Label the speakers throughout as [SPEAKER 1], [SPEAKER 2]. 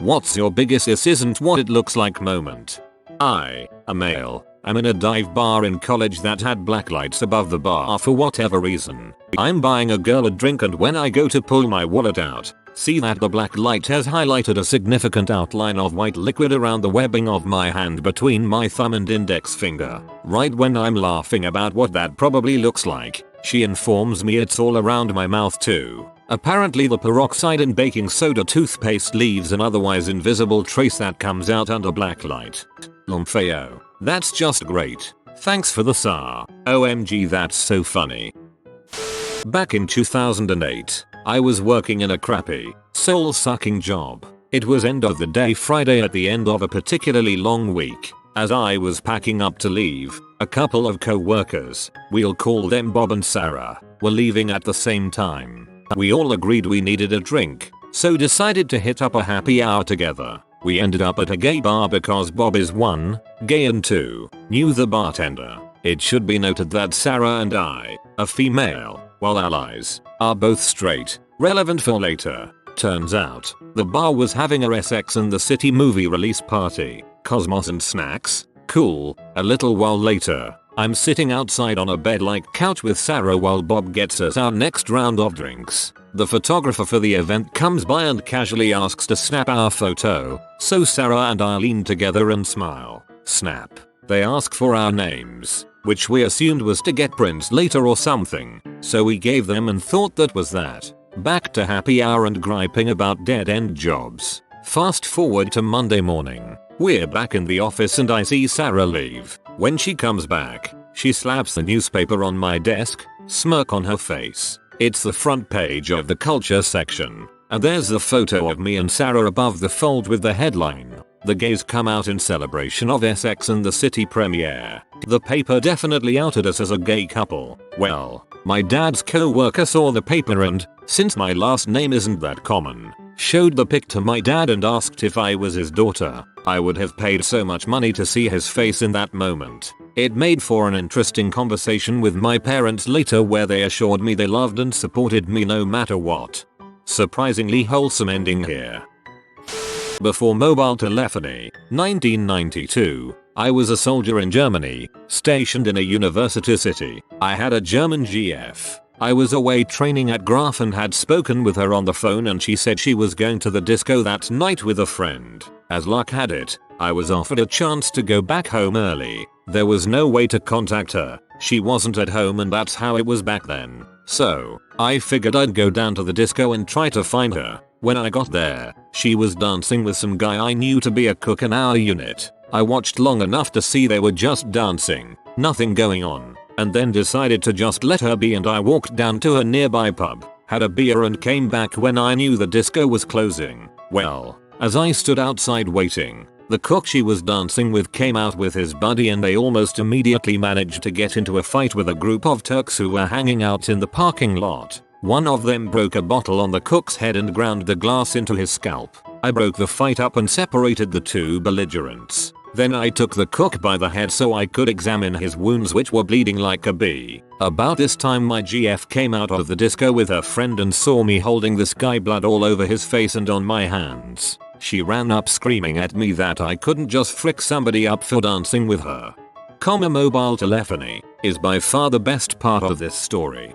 [SPEAKER 1] What's your biggest "this isn't what it looks like" moment? I, a male, I'm in a dive bar in college that had black lights above the bar for whatever reason. I'm buying a girl a drink, and when I go to pull my wallet out, see that the black light has highlighted a significant outline of white liquid around the webbing of my hand between my thumb and index finger. Right when I'm laughing about what that probably looks like, she informs me it's all around my mouth too. Apparently the peroxide in baking soda toothpaste leaves an otherwise invisible trace that comes out under black light. Lumpheo. That's just great. Thanks for the SAR. OMG, that's so funny. Back in 2008, I was working in a crappy, soul-sucking job. It was end of the day Friday at the end of a particularly long week. As I was packing up to leave, a couple of co-workers, we'll call them Bob and Sarah, were leaving at the same time. We all agreed we needed a drink, so decided to hit up a happy hour together. We ended up at a gay bar because Bob is 1, gay, and 2, knew the bartender. It should be noted that Sarah and I, a female, while allies, are both straight. Relevant for later. Turns out, the bar was having a Sex and the City movie release party, Cosmos and snacks. Cool. A little while later, I'm sitting outside on a bed-like couch with Sarah while Bob gets us our next round of drinks. The photographer for the event comes by and casually asks to snap our photo, so Sarah and I lean together and smile. Snap. They ask for our names, which we assumed was to get prints later or something, so we gave them and thought that was that. Back to happy hour and griping about dead-end jobs. Fast forward to Monday morning. We're back in the office and I see Sarah leave. When she comes back, she slaps the newspaper on my desk, smirk on her face. It's the front page of the culture section, and there's the photo of me and Sarah above the fold with the headline, "The gays come out in celebration of Sex and the City premiere." The paper definitely outed us as a gay couple. Well, my dad's co-worker saw the paper and, since my last name isn't that common, showed the pic to my dad and asked if I was his daughter. I would have paid so much money to see his face in that moment. It made for an interesting conversation with my parents later where they assured me they loved and supported me no matter what. Surprisingly wholesome ending here. Before mobile telephony, 1992, I was a soldier in Germany, stationed in a university city. I had a German GF. I was away training at Graf and had spoken with her on the phone, and she said she was going to the disco that night with a friend. As luck had it, I was offered a chance to go back home early. There was no way to contact her. She wasn't at home, and that's how it was back then. So, I figured I'd go down to the disco and try to find her. When I got there, she was dancing with some guy I knew to be a cook in our unit. I watched long enough to see they were just dancing, nothing going on, and then decided to just let her be, and I walked down to a nearby pub, had a beer, and came back when I knew the disco was closing. Well, as I stood outside waiting, the cook she was dancing with came out with his buddy, and they almost immediately managed to get into a fight with a group of Turks who were hanging out in the parking lot. One of them broke a bottle on the cook's head and ground the glass into his scalp. I broke the fight up and separated the two belligerents. Then I took the cook by the head so I could examine his wounds, which were bleeding like a bee. About this time my GF came out of the disco with her friend and saw me holding this guy, blood all over his face and on my hands. She ran up screaming at me that I couldn't just frick somebody up for dancing with her. Mobile telephony is by far the best part of this story.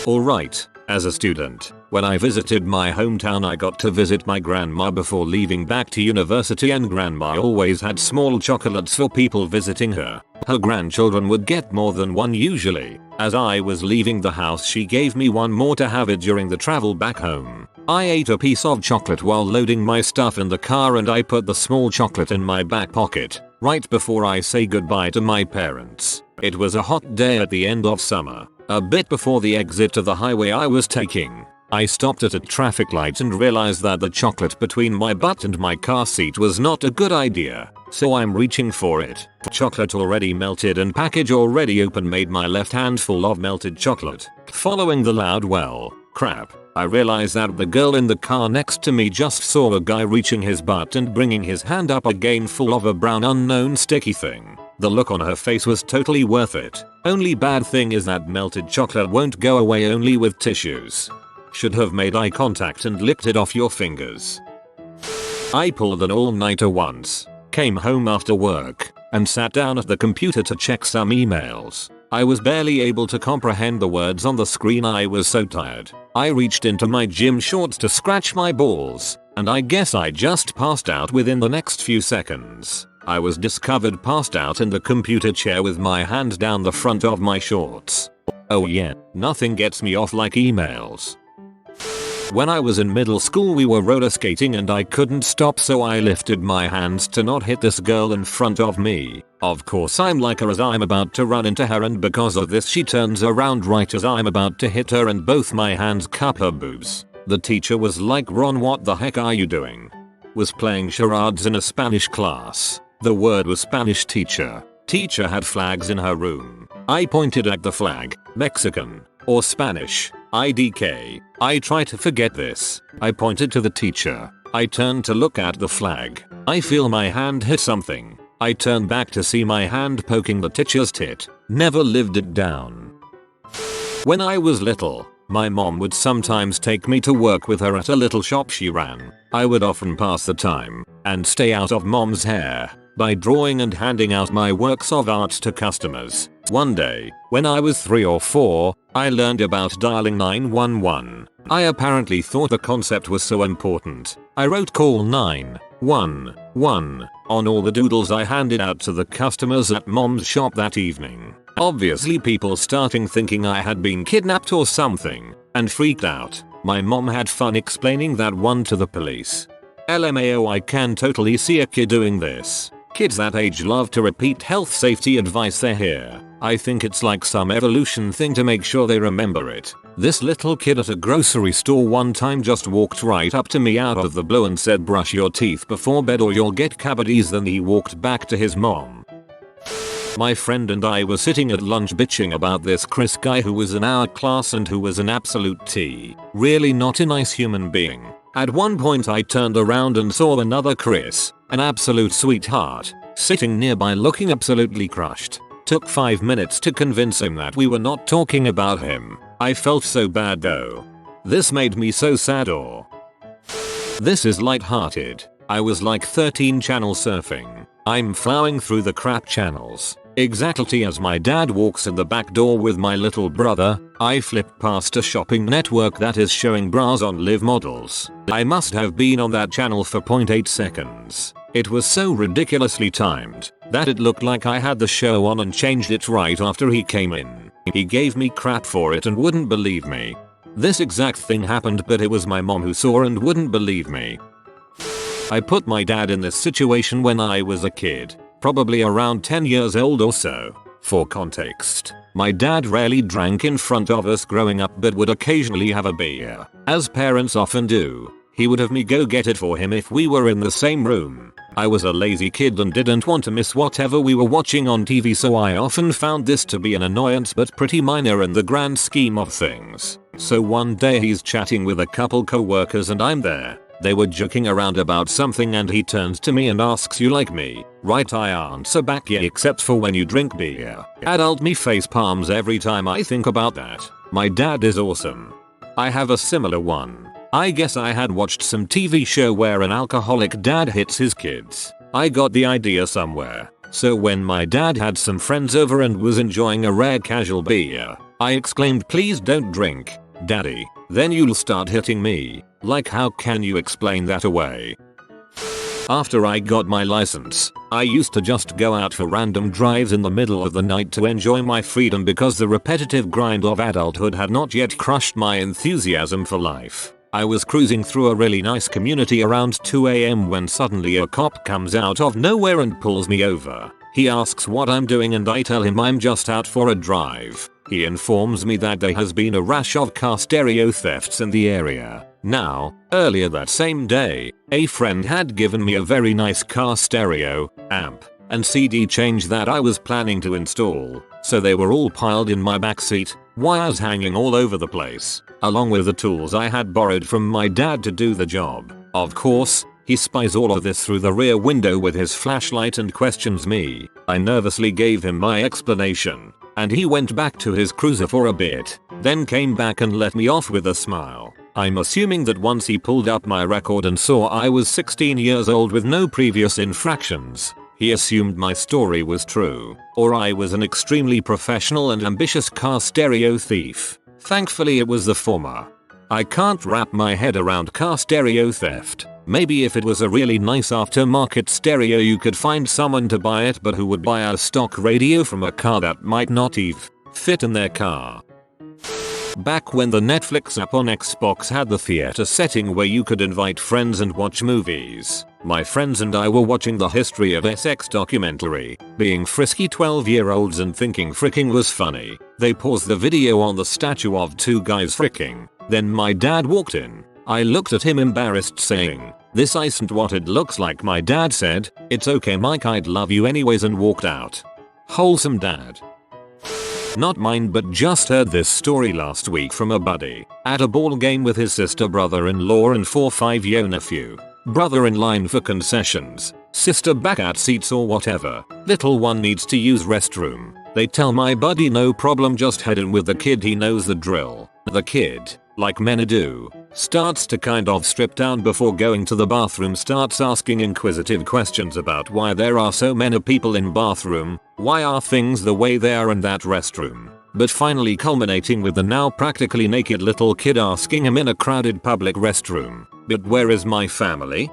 [SPEAKER 1] Alright, as a student, when I visited my hometown, I got to visit my grandma before leaving back to university, and grandma always had small chocolates for people visiting her. Her grandchildren would get more than one usually. As I was leaving the house, she gave me one more to have it during the travel back home. I ate a piece of chocolate while loading my stuff in the car, and I put the small chocolate in my back pocket, right before I say goodbye to my parents. It was a hot day at the end of summer. A bit before the exit of the highway I was taking, I stopped at a traffic light and realized that the chocolate between my butt and my car seat was not a good idea. So I'm reaching for it. Chocolate already melted and package already open made my left hand full of melted chocolate. Following the loud "well, crap," I realized that the girl in the car next to me just saw a guy reaching his butt and bringing his hand up again full of a brown unknown sticky thing. The look on her face was totally worth it. Only bad thing is that melted chocolate won't go away only with tissues. Should have made eye contact and licked it off your fingers. I pulled an all-nighter once, came home after work, and sat down at the computer to check some emails. I was barely able to comprehend the words on the screen. I was so tired. I reached into my gym shorts to scratch my balls, and I guess I just passed out within the next few seconds. I was discovered passed out in the computer chair with my hand down the front of my shorts. Oh yeah, nothing gets me off like emails. When I was in middle school we were roller skating and I couldn't stop, so I lifted my hands to not hit this girl in front of me. Of course I'm like her as I'm about to run into her, and because of this she turns around right as I'm about to hit her and both my hands cup her boobs. The teacher was like, "Ron, what the heck are you doing?" Was playing charades in a Spanish class. The word was Spanish teacher. Teacher had flags in her room. I pointed at the flag, Mexican, or Spanish, IDK. I try to forget this. I pointed to the teacher. I turned to look at the flag. I feel my hand hit something. I turn back to see my hand poking the teacher's tit. Never lived it down. When I was little, my mom would sometimes take me to work with her at a little shop she ran. I would often pass the time and stay out of mom's hair by drawing and handing out my works of art to customers. One day, when I was 3 or 4, I learned about dialing 911. I apparently thought the concept was so important. I wrote "call 911" on all the doodles I handed out to the customers at mom's shop that evening. Obviously people starting thinking I had been kidnapped or something, and freaked out. My mom had fun explaining that one to the police. LMAO, I can totally see a kid doing this. Kids that age love to repeat health safety advice they hear. I think it's like some evolution thing to make sure they remember it. This little kid at a grocery store one time just walked right up to me out of the blue and said, "Brush your teeth before bed or you'll get cavities." Then he walked back to his mom. My friend and I were sitting at lunch bitching about this Chris guy who was in our class and who was an absolute T. Really not a nice human being. At one point I turned around and saw another Chris, an absolute sweetheart, sitting nearby looking absolutely crushed. Took 5 minutes to convince him that we were not talking about him. I felt so bad though. This made me so sad. Or this is lighthearted. I was like 13 channel surfing. I'm plowing through the crap channels. Exactly as my dad walks in the back door with my little brother, I flipped past a shopping network that is showing bras on live models. I must have been on that channel for 0.8 seconds. It was so ridiculously timed that it looked like I had the show on and changed it right after he came in. He gave me crap for it and wouldn't believe me. This exact thing happened, but it was my mom who saw and wouldn't believe me. I put my dad in this situation when I was a kid. Probably around 10 years old or so. For context, my dad rarely drank in front of us growing up but would occasionally have a beer. As parents often do, he would have me go get it for him if we were in the same room. I was a lazy kid and didn't want to miss whatever we were watching on TV, so I often found this to be an annoyance but pretty minor in the grand scheme of things. So one day he's chatting with a couple co-workers and I'm there. They were joking around about something and he turns to me and asks, "You like me?" Right, I answer back, "Yeah, except for when you drink beer." Adult me face palms every time I think about that. My dad is awesome. I have a similar one. I guess I had watched some TV show where an alcoholic dad hits his kids. I got the idea somewhere. So when my dad had some friends over and was enjoying a rare casual beer, I exclaimed, "Please don't drink, Daddy. Then you'll start hitting me." Like, how can you explain that away? After I got my license, I used to just go out for random drives in the middle of the night to enjoy my freedom because the repetitive grind of adulthood had not yet crushed my enthusiasm for life. I was cruising through a really nice community around 2 AM when suddenly a cop comes out of nowhere and pulls me over. He asks what I'm doing and I tell him I'm just out for a drive. He informs me that there has been a rash of car stereo thefts in the area. Now, earlier that same day, a friend had given me a very nice car stereo, amp, and CD change that I was planning to install, so they were all piled in my backseat, wires hanging all over the place, along with the tools I had borrowed from my dad to do the job. Of course, he spies all of this through the rear window with his flashlight and questions me. I nervously gave him my explanation, and he went back to his cruiser for a bit, then came back and let me off with a smile. I'm assuming that once he pulled up my record and saw I was 16 years old with no previous infractions, he assumed my story was true, or I was an extremely professional and ambitious car stereo thief. Thankfully it was the former. I can't wrap my head around car stereo theft. Maybe if it was a really nice aftermarket stereo you could find someone to buy it, but who would buy a stock radio from a car that might not even fit in their car? Back when the Netflix app on Xbox had the theater setting where you could invite friends and watch movies, my friends and I were watching the History of Essex documentary, being frisky 12-year-olds and thinking fricking was funny. They paused the video on the statue of two guys fricking. Then my dad walked in. I looked at him embarrassed saying, "This isn't what it looks like." My dad said, "It's okay Mike, I'd love you anyways," and walked out. Wholesome dad. Not mine, but just heard this story last week from a buddy. At a ball game with his sister, brother-in-law and 4-5-year nephew. Brother in line for concessions, sister back at seats or whatever. Little one needs to use restroom. They tell my buddy no problem, just head in with the kid, he knows the drill. The kid, like men do, starts to kind of strip down before going to the bathroom, starts asking inquisitive questions about why there are so many people in bathroom, why are things the way they are in that restroom, but finally culminating with the now practically naked little kid asking him in a crowded public restroom, "But where is my family?"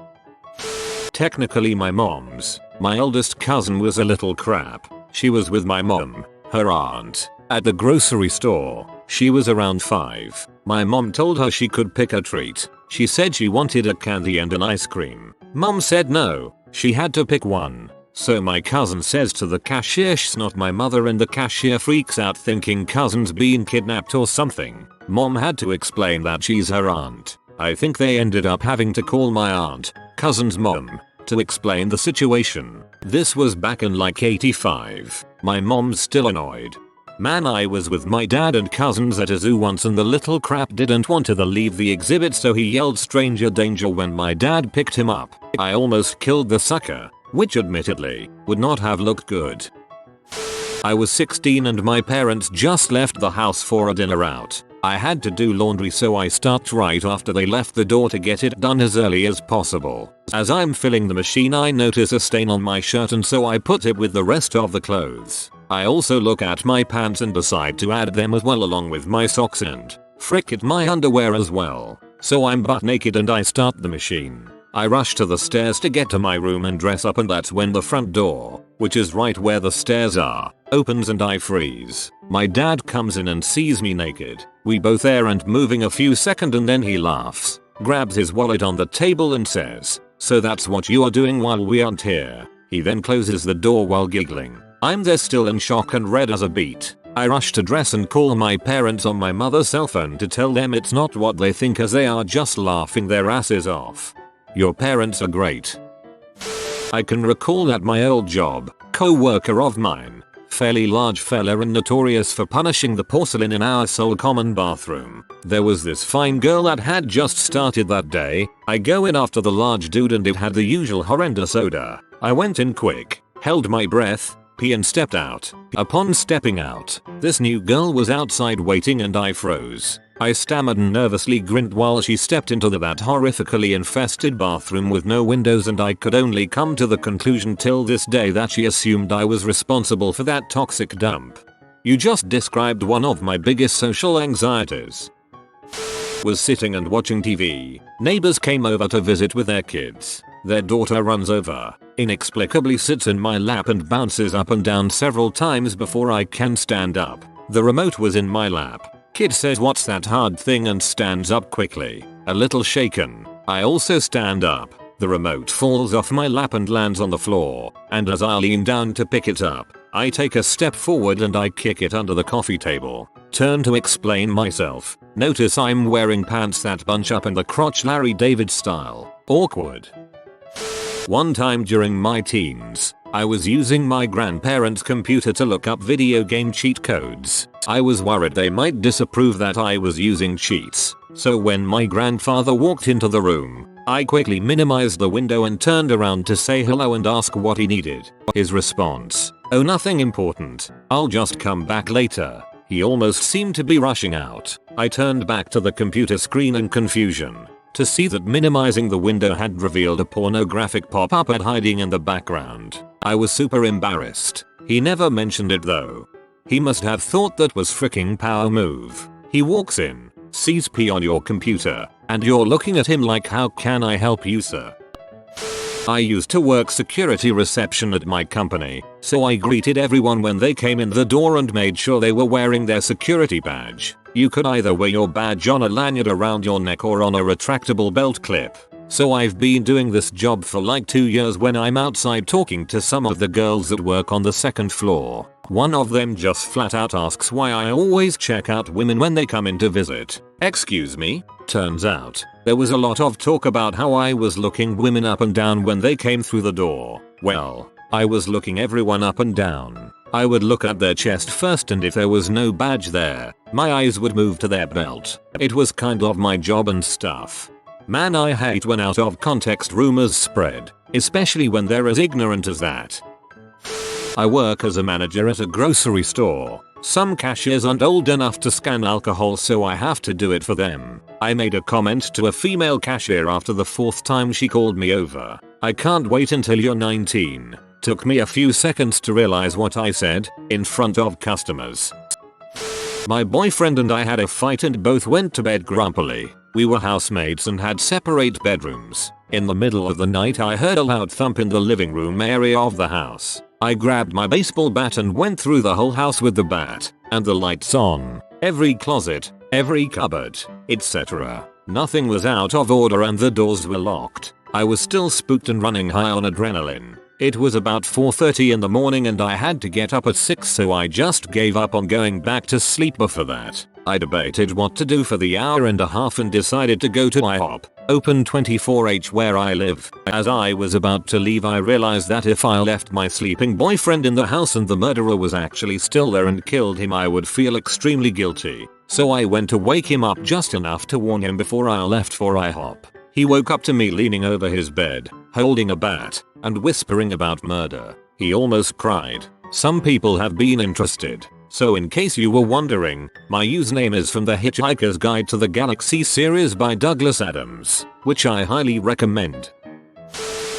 [SPEAKER 1] Technically my mom's. My oldest cousin was a little crap. She was with my mom, her aunt, at the grocery store. She was around 5. My mom told her she could pick a treat. She said she wanted a candy and an ice cream. Mom said no, she had to pick one. So my cousin says to the cashier she's not my mother, and the cashier freaks out thinking cousin's been kidnapped or something. Mom had to explain that she's her aunt. I think they ended up having to call my aunt, cousin's mom, to explain the situation. This was back in like 85. My mom's still annoyed. Man, I was with my dad and cousins at a zoo once and the little crap didn't want to leave the exhibit, so he yelled stranger danger when my dad picked him up. I almost killed the sucker, which admittedly would not have looked good. I was 16 and my parents just left the house for a dinner out. I had to do laundry, so I stopped right after they left the door to get it done as early as possible. As I'm filling the machine I notice a stain on my shirt, and so I put it with the rest of the clothes. I also look at my pants and decide to add them as well, along with my socks and frick it, my underwear as well. So I'm butt naked and I start the machine. I rush to the stairs to get to my room and dress up, and that's when the front door, which is right where the stairs are, opens and I freeze. My dad comes in and sees me naked. We both air and moving a few seconds, and then he laughs, grabs his wallet on the table and says, "So that's what you are doing while we aren't here." He then closes the door while giggling. I'm there still in shock and red as a beet. I rush to dress and call my parents on my mother's cell phone to tell them it's not what they think, as they are just laughing their asses off. Your parents are great. I can recall at my old job, co-worker of mine, fairly large fella and notorious for punishing the porcelain in our sole common bathroom. There was this fine girl that had just started that day. I go in after the large dude and it had the usual horrendous odor. I went in quick, held my breath, pee and stepped out. Upon stepping out, this new girl was outside waiting and I froze. I stammered and nervously grinned while she stepped into that horrifically infested bathroom with no windows, and I could only come to the conclusion till this day that she assumed I was responsible for that toxic dump. You just described one of my biggest social anxieties. Was sitting and watching TV. Neighbors came over to visit with their kids. Their daughter runs over, inexplicably sits in my lap and bounces up and down several times before I can stand up. The remote was in my lap. Kid says, "What's that hard thing?" and stands up quickly, a little shaken. I also stand up. The remote falls off my lap and lands on the floor, and as I lean down to pick it up, I take a step forward and I kick it under the coffee table. Turn to explain myself. Notice I'm wearing pants that bunch up in the crotch, Larry David style. Awkward. One time during my teens, I was using my grandparents' computer to look up video game cheat codes. I was worried they might disapprove that I was using cheats, so when my grandfather walked into the room, I quickly minimized the window and turned around to say hello and ask what he needed. His response, "Oh, nothing important. I'll just come back later." He almost seemed to be rushing out. I turned back to the computer screen in confusion to see that minimizing the window had revealed a pornographic pop-up ad hiding in the background. I was super embarrassed. He never mentioned it though. He must have thought that was freaking power move. He walks in, sees P on your computer, and you're looking at him like, how can I help you, sir? I used to work security reception at my company, so I greeted everyone when they came in the door and made sure they were wearing their security badge. You could either wear your badge on a lanyard around your neck or on a retractable belt clip. So I've been doing this job for like 2 years when I'm outside talking to some of the girls that work on the second floor. One of them just flat out asks why I always check out women when they come in to visit. Excuse me? Turns out, there was a lot of talk about how I was looking women up and down when they came through the door. Well, I was looking everyone up and down. I would look at their chest first, and if there was no badge there, my eyes would move to their belt. It was kind of my job and stuff. Man, I hate when out of context rumors spread, especially when they're as ignorant as that. I work as a manager at a grocery store. Some cashiers aren't old enough to scan alcohol, so I have to do it for them. I made a comment to a female cashier after the 4th time she called me over. I can't wait until you're 19. Took me a few seconds to realize what I said in front of customers. My boyfriend and I had a fight and both went to bed grumpily. We were housemates and had separate bedrooms. In the middle of the night I heard a loud thump in the living room area of the house. I grabbed my baseball bat and went through the whole house with the bat, and the lights on, every closet, every cupboard, etc. Nothing was out of order and the doors were locked. I was still spooked and running high on adrenaline. It was about 4:30 in the morning and I had to get up at 6, so I just gave up on going back to sleep before that. I debated what to do for the hour and a half and decided to go to IHOP, open 24H where I live. As I was about to leave, I realized that if I left my sleeping boyfriend in the house and the murderer was actually still there and killed him, I would feel extremely guilty. So I went to wake him up just enough to warn him before I left for IHOP. He woke up to me leaning over his bed, holding a bat, and whispering about murder. He almost cried. Some people have been interested. So in case you were wondering, my username is from The Hitchhiker's Guide to the Galaxy series by Douglas Adams, which I highly recommend.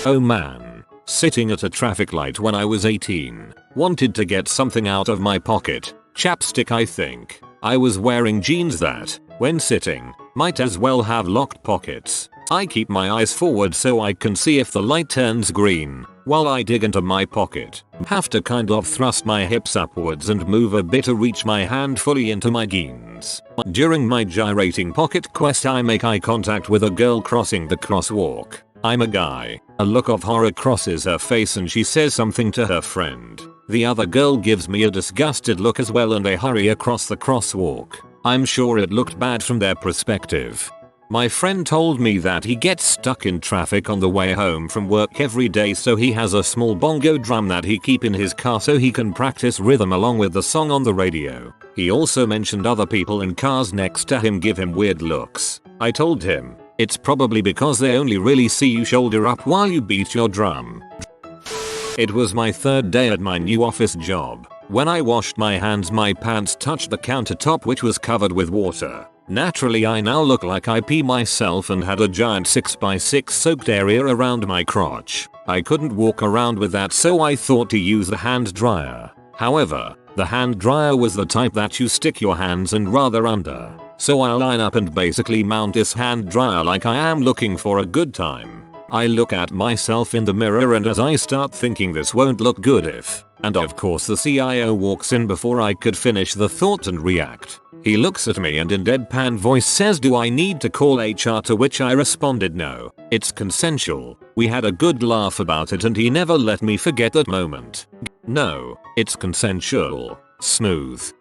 [SPEAKER 1] Oh man. Sitting at a traffic light when I was 18. Wanted to get something out of my pocket. Chapstick, I think. I was wearing jeans that, when sitting, might as well have locked pockets. I keep my eyes forward so I can see if the light turns green while I dig into my pocket. Have to kind of thrust my hips upwards and move a bit to reach my hand fully into my jeans. During my gyrating pocket quest, I make eye contact with a girl crossing the crosswalk. I'm a guy. A look of horror crosses her face and she says something to her friend. The other girl gives me a disgusted look as well and they hurry across the crosswalk. I'm sure it looked bad from their perspective. My friend told me that he gets stuck in traffic on the way home from work every day, so he has a small bongo drum that he keeps in his car so he can practice rhythm along with the song on the radio. He also mentioned other people in cars next to him give him weird looks. I told him, it's probably because they only really see you shoulder up while you beat your drum. It was my 3rd day at my new office job. When I washed my hands, my pants touched the countertop, which was covered with water. Naturally, I now look like I pee myself and had a giant 6x6 soaked area around my crotch. I couldn't walk around with that, so I thought to use the hand dryer. However, the hand dryer was the type that you stick your hands in rather under. So I line up and basically mount this hand dryer like I am looking for a good time. I look at myself in the mirror and as I start thinking this won't look good if, and of course the CIO walks in before I could finish the thought and react. He looks at me and in deadpan voice says, "Do I need to call HR?" To which I responded, "No, it's consensual." We had a good laugh about it and he never let me forget that moment. No, it's consensual. Smooth.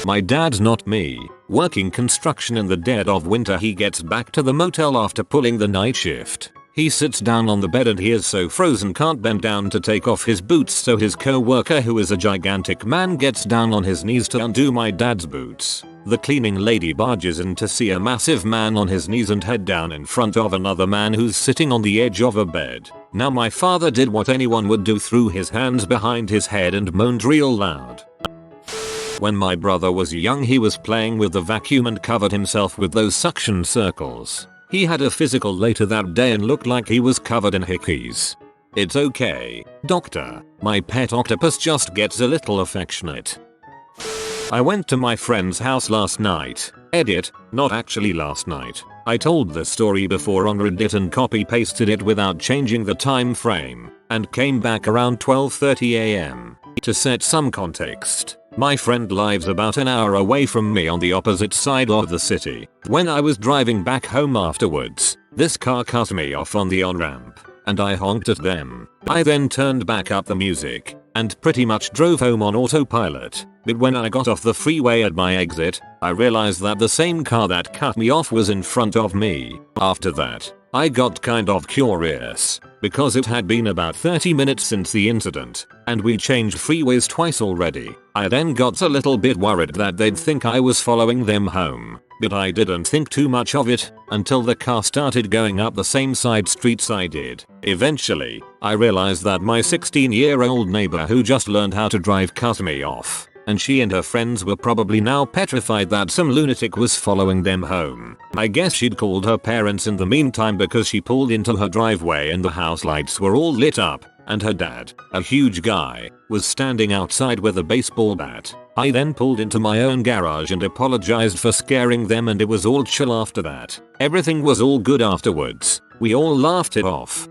[SPEAKER 1] My dad's not me. Working construction in the dead of winter, he gets back to the motel after pulling the night shift. He sits down on the bed and he is so frozen can't bend down to take off his boots, so his co-worker, who is a gigantic man, gets down on his knees to undo my dad's boots. The cleaning lady barges in to see a massive man on his knees and head down in front of another man who's sitting on the edge of a bed. Now my father did what anyone would do, threw his hands behind his head and moaned real loud. When my brother was young, he was playing with the vacuum and covered himself with those suction circles. He had a physical later that day and looked like he was covered in hickeys. It's okay, doctor. My pet octopus just gets a little affectionate. I went to my friend's house last night. Edit, not actually last night. I told the story before on Reddit and copy pasted it without changing the time frame, and came back around 12:30 am. To set some context, my friend lives about an hour away from me on the opposite side of the city. When I was driving back home afterwards, this car cut me off on the on-ramp, and I honked at them. I then turned back up the music, and pretty much drove home on autopilot. But when I got off the freeway at my exit, I realized that the same car that cut me off was in front of me. After that, I got kind of curious, because it had been about 30 minutes since the incident, and we changed freeways twice already. I then got a little bit worried that they'd think I was following them home, but I didn't think too much of it until the car started going up the same side streets I did. Eventually, I realized that my 16-year-old neighbor who just learned how to drive cut me off, and she and her friends were probably now petrified that some lunatic was following them home. I guess she'd called her parents in the meantime because she pulled into her driveway and the house lights were all lit up, and her dad, a huge guy, was standing outside with a baseball bat. I then pulled into my own garage and apologized for scaring them, and it was all chill after that. Everything was all good afterwards. We all laughed it off.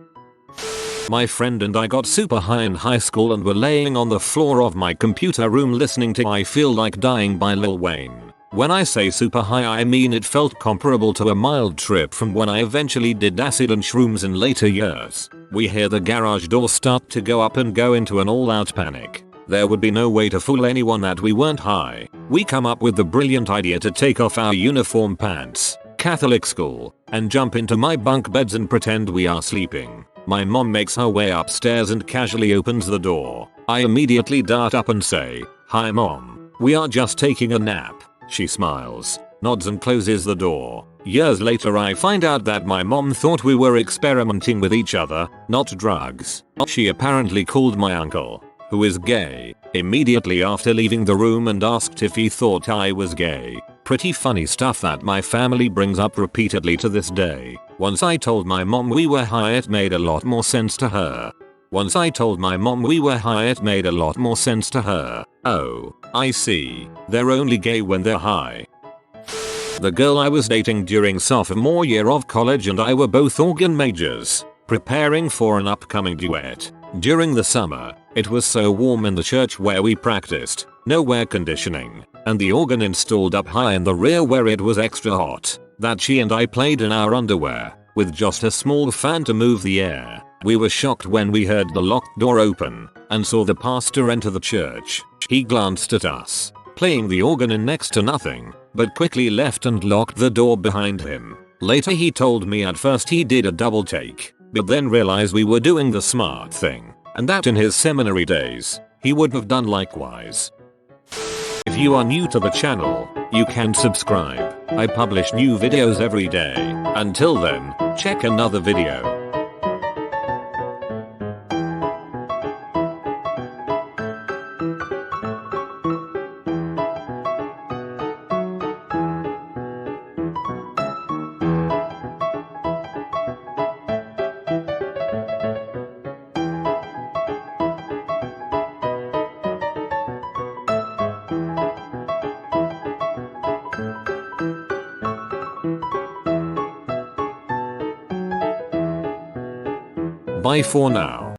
[SPEAKER 1] My friend and I got super high in high school and were laying on the floor of my computer room listening to I Feel Like Dying by Lil Wayne. When I say super high, I mean it felt comparable to a mild trip from when I eventually did acid and shrooms in later years. We hear the garage door start to go up and go into an all-out panic. There would be no way to fool anyone that we weren't high. We come up with the brilliant idea to take off our uniform pants, Catholic school, and jump into my bunk beds and pretend we are sleeping. My mom makes her way upstairs and casually opens the door. I immediately dart up and say, "Hi mom, we are just taking a nap." She smiles, nods and closes the door. Years later I find out that my mom thought we were experimenting with each other, not drugs. She apparently called my uncle, who is gay, immediately after leaving the room and asked if he thought I was gay. Pretty funny stuff that my family brings up repeatedly to this day. Once I told my mom we were high, it made a lot more sense to her. Oh, I see. They're only gay when they're high. The girl I was dating during sophomore year of college and I were both organ majors, preparing for an upcoming duet. During the summer, it was so warm in the church where we practiced, no air conditioning, and the organ installed up high in the rear where it was extra hot, that she and I played in our underwear, with just a small fan to move the air. We were shocked when we heard the locked door open, and saw the pastor enter the church. He glanced at us, playing the organ in next to nothing, but quickly left and locked the door behind him. Later he told me at first he did a double take, but then realized we were doing the smart thing, and that in his seminary days, he would have done likewise. If you are new to the channel, you can subscribe. I publish new videos every day. Until then, check another video. Bye for now.